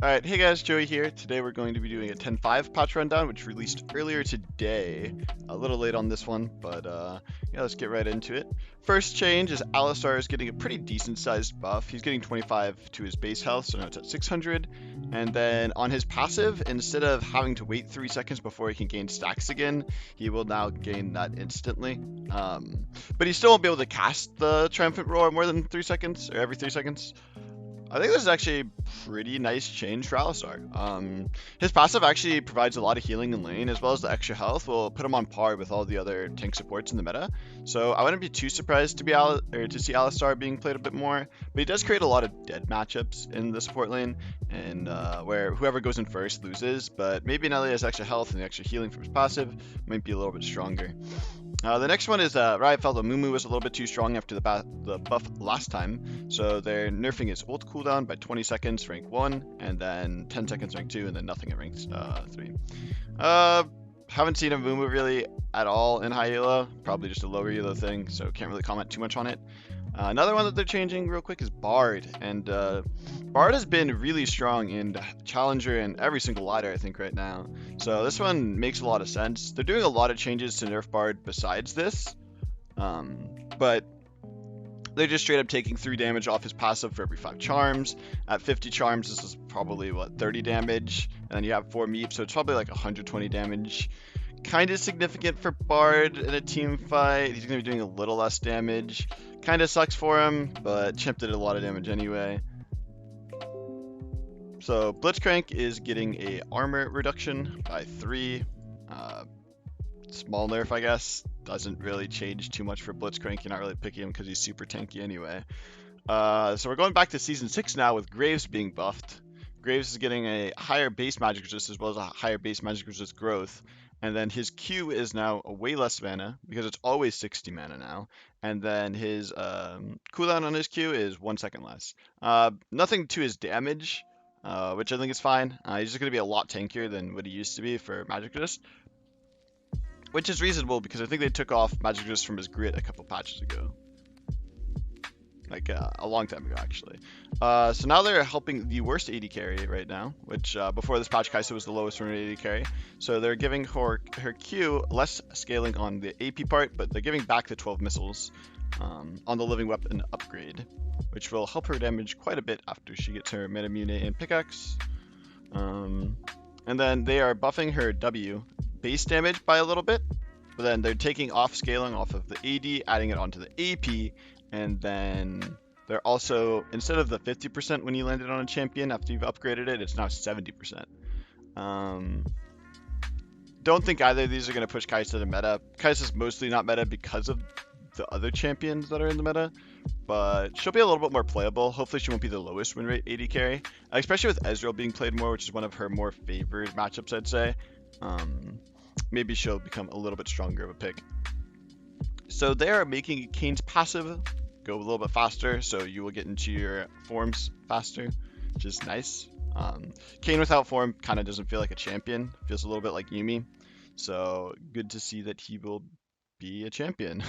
Alright, hey guys, Joey here. Today we're going to be doing a 10.5 patch rundown, which released earlier today. A little late on this one, but yeah, let's get right into it. First change is Alistar is getting a pretty decent sized buff. He's getting 25 to his base health, so now it's at 600. And then on his passive, instead of having to wait 3 seconds before he can gain stacks again, he will now gain that instantly. But he still won't be able to cast the Triumphant Roar more than 3 seconds, or every 3 seconds. I think this is actually a pretty nice change for Alistar. His passive actually provides a lot of healing in lane, as well as the extra health will put him on par with all the other tank supports in the meta. So I wouldn't be too surprised to see Alistar being played a bit more, but he does create a lot of dead matchups in the support lane, and where whoever goes in first loses. But maybe now that he has extra health and the extra healing from his passive, might be a little bit stronger. The next one is Riot felt that Mumu was a little bit too strong after the buff last time, so they're nerfing his ult cooldown by 20 seconds rank 1, and then 10 seconds rank 2, and then nothing at rank 3. Haven't seen a Mumu really at all in high elo, probably just a lower elo thing, so can't really comment too much on it. Another one that they're changing real quick is Bard, and Bard has been really strong in Challenger and every single ladder I think right now. So this one makes a lot of sense. They're doing a lot of changes to nerf Bard besides this, but they're just straight up taking 3 damage off his passive for every 5 charms. At 50 charms, this is probably, 30 damage, and then you have 4 meep, so it's probably like 120 damage. Kind of significant for Bard in a team fight. He's going to be doing a little less damage. Kind of sucks for him, but Chimp did a lot of damage anyway. So Blitzcrank is getting a armor reduction by 3. Small nerf, I guess. Doesn't really change too much for Blitzcrank. You're not really picking him because he's super tanky anyway. So we're going back to Season 6 now with Graves being buffed. Graves is getting a higher base magic resist as well as a higher base magic resist growth. And then his Q is now a way less mana because it's always 60 mana now. And then his cooldown on his Q is 1 second less. Nothing to his damage, which I think is fine. He's just going to be a lot tankier than what he used to be for magic resist. Which is reasonable because I think they took off magic resist from his grit a couple patches ago. Like a long time ago, actually. So now they're helping the worst AD carry right now, which before this patch, Kai'Sa was the lowest running AD carry. So they're giving her Q less scaling on the AP part, but they're giving back the 12 missiles on the living weapon upgrade, which will help her damage quite a bit after she gets her Metamune and pickaxe. And then they are buffing her W base damage by a little bit, but then they're taking off scaling off of the AD, adding it onto the AP. And then they're also, instead of the 50% when you landed on a champion after you've upgraded it, it's now 70%. Don't think either of these are going to push Kai'Sa to meta. Kai'Sa's mostly not meta because of the other champions that are in the meta, but she'll be a little bit more playable. Hopefully she won't be the lowest win rate AD carry, especially with Ezreal being played more, which is one of her more favored matchups, I'd say. Maybe she'll become a little bit stronger of a pick. So they are making Kane's passive go a little bit faster, so you will get into your forms faster, which is nice. Kane without form kind of doesn't feel like a champion, feels a little bit like Yuumi, so good to see that he will be a champion.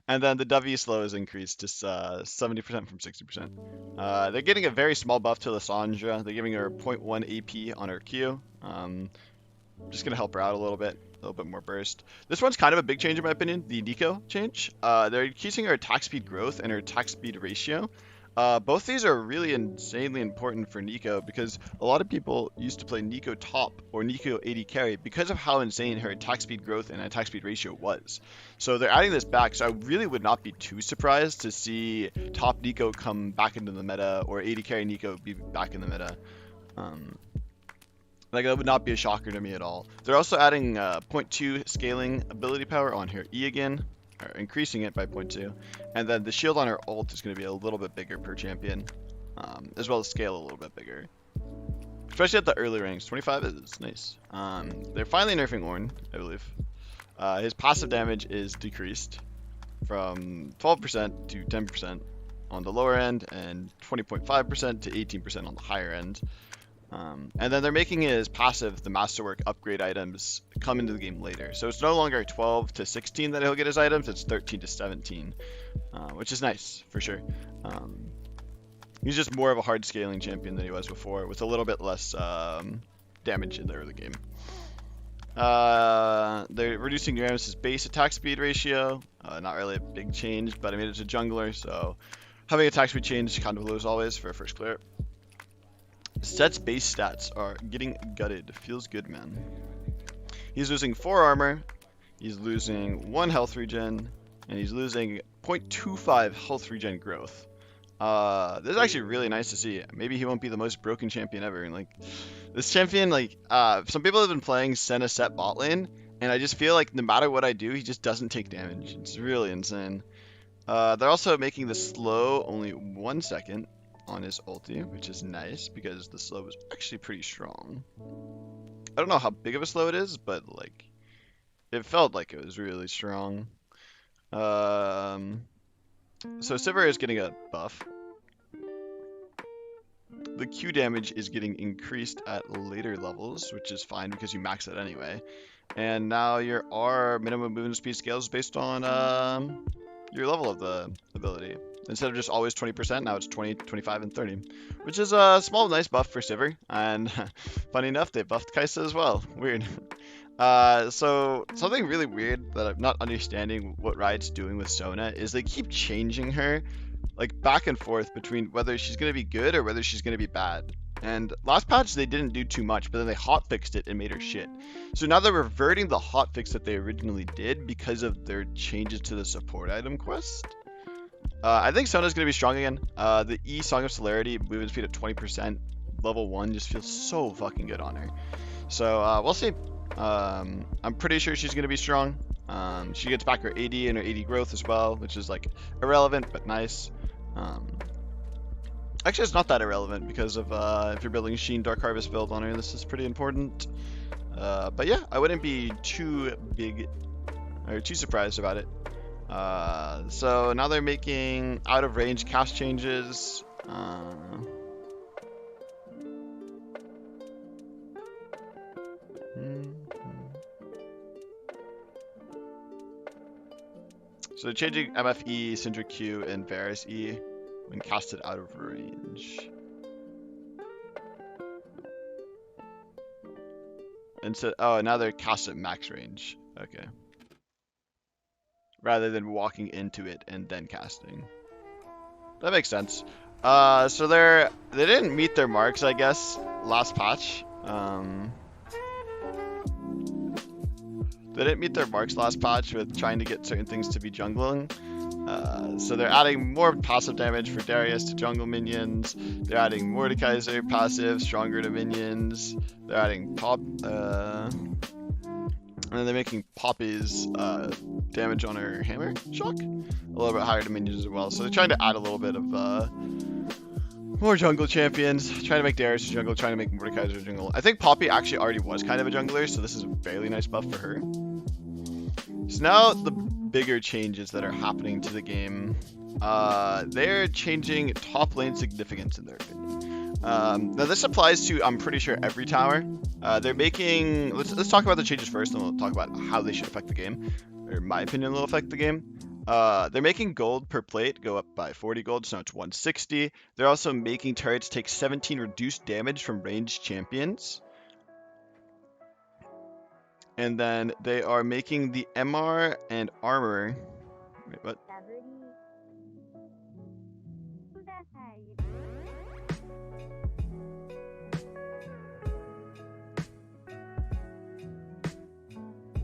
And then the W slow is increased to 70% from 60%. They're getting a very small buff to Lissandra. They're giving her 0.1 AP on her Q. Just gonna help her out a little bit more burst. This one's kind of a big change in my opinion, the Neeko change. They're increasing her attack speed growth and her attack speed ratio. Both these are really insanely important for Neeko because a lot of people used to play Neeko top or Neeko AD carry because of how insane her attack speed growth and attack speed ratio was. So they're adding this back, so I really would not be too surprised to see top Neeko come back into the meta or AD carry Neeko be back in the meta. Like, that would not be a shocker to me at all. They're also adding 0.2 scaling ability power on her E again, or increasing it by 0.2. And then the shield on her ult is going to be a little bit bigger per champion, as well as scale a little bit bigger. Especially at the early ranks. 25 is nice. They're finally nerfing Ornn, I believe. His passive damage is decreased from 12% to 10% on the lower end, and 20.5% to 18% on the higher end. And then they're making his passive, the Masterwork upgrade items, come into the game later. So it's no longer 12 to 16 that he'll get his items, it's 13 to 17, which is nice, for sure. He's just more of a hard scaling champion than he was before, with a little bit less damage in the early game. They're reducing Gragas' base attack speed ratio. Not really a big change, but I mean, it's a jungler, so having attack speed change kind of low as always for a first player. Set's base stats are getting gutted. Feels good, man. He's losing 4 armor, he's losing 1 health regen, and he's losing 0.25 health regen growth. This is actually really nice to see. Maybe he won't be the most broken champion ever. And like, this champion, like, some people have been playing Senna Set bot lane, and I just feel like no matter what I do, he just doesn't take damage. It's really insane. They're also making the slow only 1 second on his ulti, which is nice because the slow is actually pretty strong. I don't know how big of a slow it is, but like, it felt like it was really strong. So Sivir is getting a buff. The Q damage is getting increased at later levels, which is fine because you max it anyway. And now your R minimum movement speed scales based on your level of the ability. Instead of just always 20%, now it's 20, 25, and 30, which is a small, nice buff for Sivir. And funny enough, they buffed Kai'Sa as well. Weird. So something really weird that I'm not understanding what Riot's doing with Sona is they keep changing her, like back and forth between whether she's gonna be good or whether she's gonna be bad. And last patch they didn't do too much, but then they hotfixed it and made her shit. So now they're reverting the hotfix that they originally did because of their changes to the support item quest. I think Sona's gonna be strong again. The E Song of Celerity movement speed at 20%, level 1 just feels so fucking good on her. So we'll see. I'm pretty sure she's gonna be strong. She gets back her AD and her AD growth as well, which is like irrelevant but nice. Actually, it's not that irrelevant because of if you're building Sheen Dark Harvest build on her, this is pretty important. But yeah, I wouldn't be too big or too surprised about it. So now they're making out of range cast changes. So they're changing MFE, Syndra Q, and Varus E when casted out of range. And so, oh, now they're cast at max range. Okay. Rather than walking into it and then casting. That makes sense. So they didn't meet their marks, I guess, last patch. They didn't meet their marks last patch with trying to get certain things to be jungling. So they're adding more passive damage for Darius to jungle minions. They're adding Mordekaiser passive, stronger to minions. They're adding pop, and then they're making Poppy's damage on her hammer shock a little bit higher to minions as well. So they're trying to add a little bit of more jungle champions. Trying to make Darius a jungle, trying to make Mordekaiser a jungle. I think Poppy actually already was kind of a jungler, so this is a fairly nice buff for her. So now the bigger changes that are happening to the game. They're changing top lane significance in their opinion. Now this applies to, I'm pretty sure, every tower. They're making, let's talk about the changes first, and we'll talk about how they should affect the game, or in my opinion will affect the game. They're making gold per plate go up by 40 gold, so now it's 160. They're also making turrets take 17 reduced damage from ranged champions. And then they are making the MR and armor. Wait, what?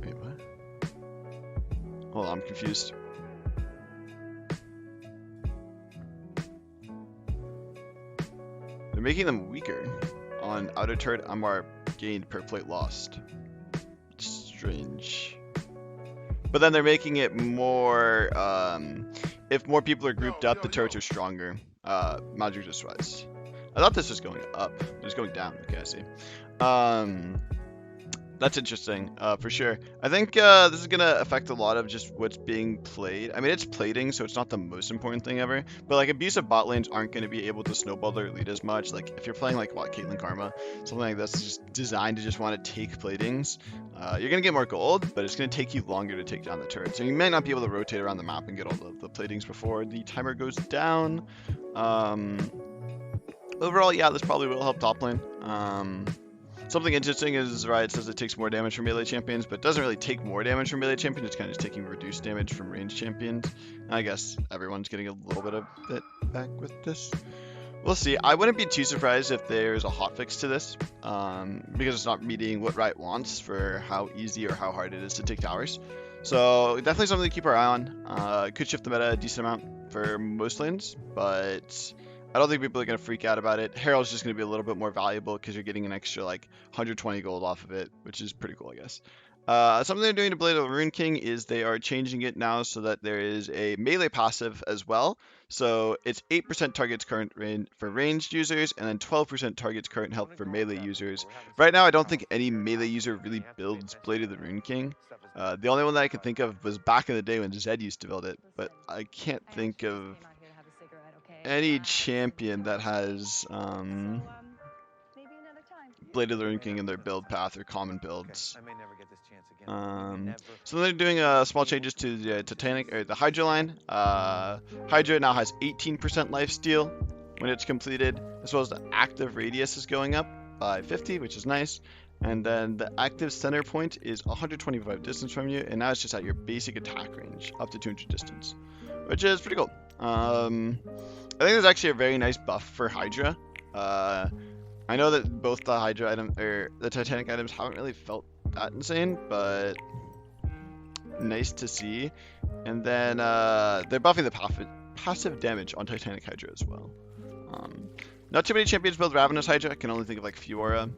Wait, what? Hold on, I'm confused. They're making them weaker on outer turret MR gained per plate lost. Strange. But then they're making it more, if more people are grouped up, the turrets are stronger, magic wise. I thought this was going up. It was going down. Okay, I see. That's interesting, for sure. I think this is going to affect a lot of just what's being played. I mean, it's plating, so it's not the most important thing ever. But, like, abusive bot lanes aren't going to be able to snowball their lead as much. Like, if you're playing, like, what, Caitlyn Karma, something like that's just designed to just want to take platings, you're going to get more gold, but it's going to take you longer to take down the turret. So you may not be able to rotate around the map and get all the platings before the timer goes down. Overall, yeah, this probably will help top lane. Something interesting is, right, it says it takes more damage from melee champions, but it doesn't really take more damage from melee champions. It's kind of just taking reduced damage from ranged champions. I guess everyone's getting a little bit of it back with this. We'll see. I wouldn't be too surprised if there's a hotfix to this, because it's not meeting what Riot wants for how easy or how hard it is to take towers. So definitely something to keep our eye on. It could shift the meta a decent amount for most lanes, but I don't think people are going to freak out about it. Herald's just going to be a little bit more valuable because you're getting an extra like 120 gold off of it, which is pretty cool, I guess. Something they're doing to Blade of the Rune King is they are changing it now so that there is a melee passive as well. So it's 8% targets current range for ranged users and then 12% targets current health for melee users. Right now, I don't think any melee user really builds Blade of the Rune King. The only one that I could think of was back in the day when Zed used to build it, but I can't think of any champion that has Blade of the Rune King in their build path or common builds. So they're doing small changes to the Titanic or the Hydra line. Hydra now has 18% lifesteal when it's completed, as well as the active radius is going up by 50, which is nice. And then the active center point is 125 distance from you, and now it's just at your basic attack range, up to 200 distance, which is pretty cool. I think there's actually a very nice buff for Hydra. I know that both the Hydra item or the Titanic items haven't really felt that insane, but nice to see. And then they're buffing the passive damage on Titanic Hydra as well. Not too many champions build Ravenous Hydra. I can only think of like Fiora.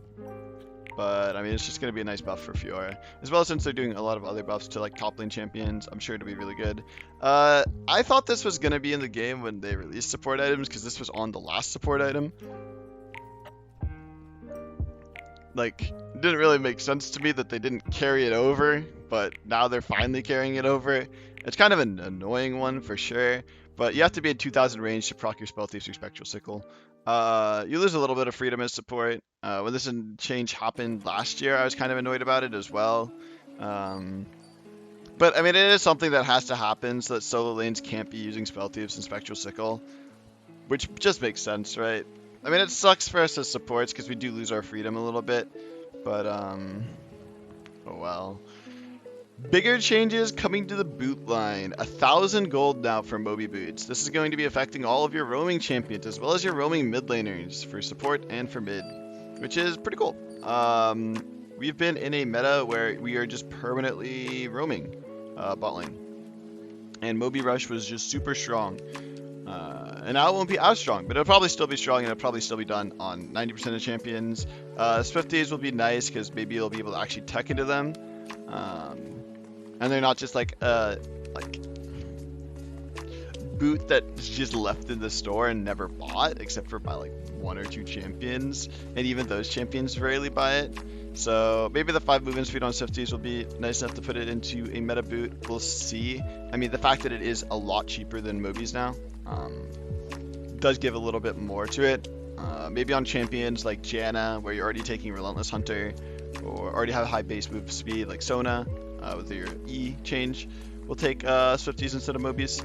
But I mean, it's just going to be a nice buff for Fiora. As well, since they're doing a lot of other buffs to like top lane champions, I'm sure it'll be really good. I thought this was going to be in the game when they released support items, because this was on the last support item. Like, it didn't really make sense to me that they didn't carry it over, but now they're finally carrying it over. It's kind of an annoying one for sure, but you have to be in 2000 range to proc your Spell Thieves or Spectral Sickle. You lose a little bit of freedom as support. When this change happened last year, I was kind of annoyed about it as well. But I mean, it is something that has to happen so that solo lanes can't be using Spell Thieves and Spectral Sickle, which just makes sense, right? I mean, it sucks for us as supports because we do lose our freedom a little bit, but oh well. Bigger changes coming to the boot line. 1,000 gold now for Moby boots. This is going to be affecting all of your roaming champions as well as your roaming mid laners for support and for mid, which is pretty cool. We've been in a meta where we are just permanently roaming bot lane, and Moby Rush was just super strong. And now it won't be as strong, but it'll probably still be strong, and it'll probably still be done on 90% of champions. Swifties will be nice because maybe you'll be able to actually tech into them. And they're not just like boot that's just left in the store and never bought, except for by like 1 or 2 champions, and even those champions rarely buy it. So maybe the 5 movement speed on Swifties will be nice enough to put it into a meta boot. We'll see. I mean, the fact that it is a lot cheaper than Mobies now does give a little bit more to it. Maybe on champions like Janna, where you're already taking Relentless Hunter, or already have high base move speed like Sona with your E change, we'll take Swifties instead of Mobies.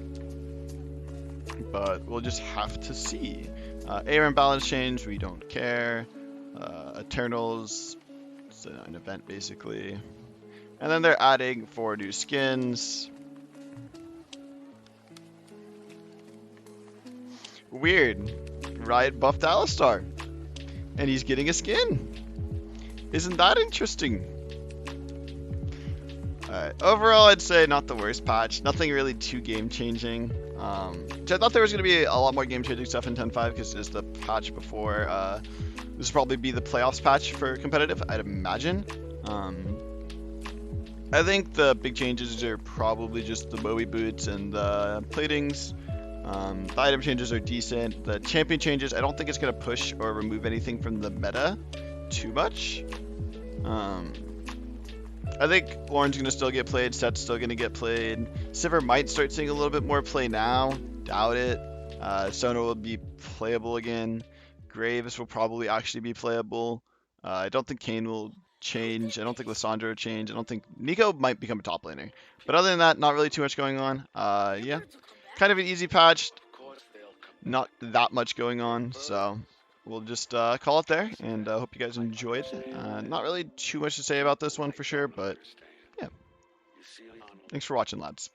But we'll just have to see. ARM balance change, we don't care. Eternals, it's an event basically. And then they're adding 4 new skins. Weird. Riot buffed Alistar, and he's getting a skin. Isn't that interesting? Alright, overall I'd say not the worst patch. Nothing really too game-changing. So I thought there was going to be a lot more game-changing stuff in 10.5 because it's the patch before. This will probably be the playoffs patch for competitive, I'd imagine. I think the big changes are probably just the Moby boots and the platings. The item changes are decent. The champion changes, I don't think it's going to push or remove anything from the meta too much. I think Ornn's going to still get played, Set's still going to get played. Sivir might start seeing a little bit more play now, doubt it. Sona will be playable again. Graves will probably actually be playable. I don't think Kayn will change. I don't think Lissandra will change. I don't think Neeko might become a top laner. But other than that, not really too much going on. Yeah, kind of an easy patch. Not that much going on, so we'll just call it there, and hope you guys enjoyed. Not really too much to say about this one for sure, but yeah. Thanks for watching, lads.